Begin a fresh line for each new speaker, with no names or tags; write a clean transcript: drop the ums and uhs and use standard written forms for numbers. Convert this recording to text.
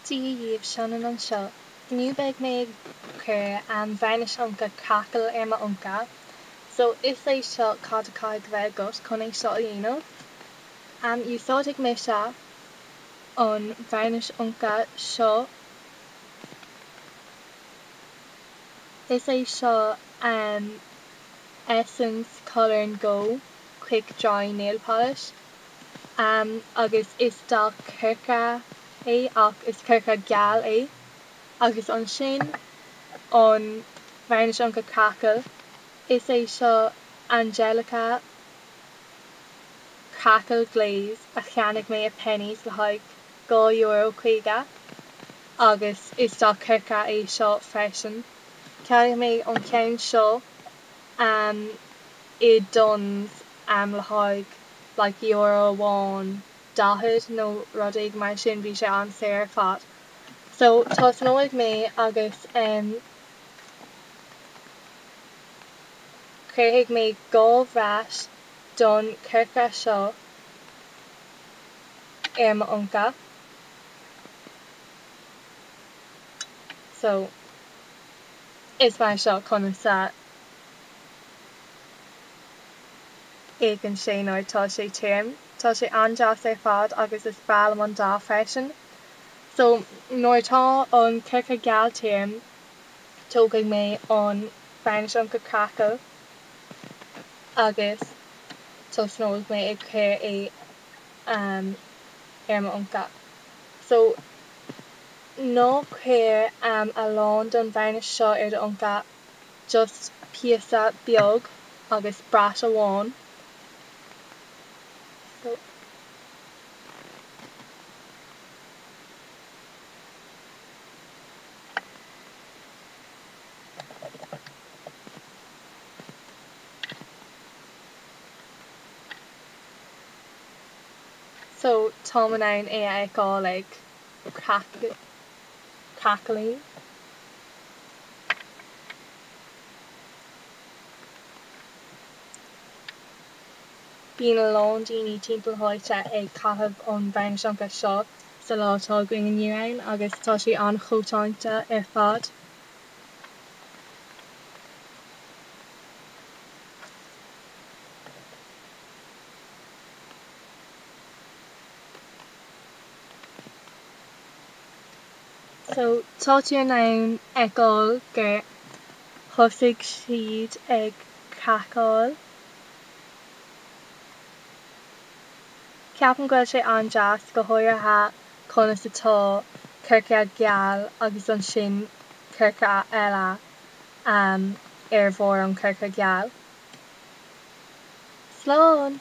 díomh seanan an seo. Gniú beag mé chur an bhainnis ionca Crackle ar ma ionca. So is é seo cad a caid bheith agat chun é seo a dhéanamh. Úsáidigh mé seo an bhainnis ionca seo. Is é seo Essence Colour and Go Quick Dry Nail Polish. Agus is dá curca é ach is curca geal é. Agus an sin an bhainnis ionca Crackle is é seo Angelica Crackle Glaze a cheannig mé a pennies le haig €2.50 agus is dá curca é seo freisin. Ceannig mé an ceann seo I duns le haig like €1.10 nó rudaigh mar sin bhí sé an saoir fad. So tá nóid mé agus chuirfidh mé gá bhreis don curca seo ar ma ionca. So is mar seo conas éigean sé nóir tá sé tírim. Tá sé andeas ar fad agus is bailm an dá freisin. So nóir tá an curca geal tírim tógadh mé an bhainnis ionca Crackle agus tosnódh mé ag chuir é ar ma ionca. So nó chuir a lán don bhainnis seo ar do ionca just píosa beag agus brat amháin. So támanán é agáil ag crackling. Bíonn a lán daoine timpeall háite ag caitheamh an bhainnis ionca seo sa látá going inniu ann agus tá sé an chótáinte ar fad. So Taispeánann agáil gur thosaigh siad ag Crackle. Ceapan gfuil sé andeas go háirithe conas atá curca geal agus an sin curca eile ar bhór an curca geal. Slán!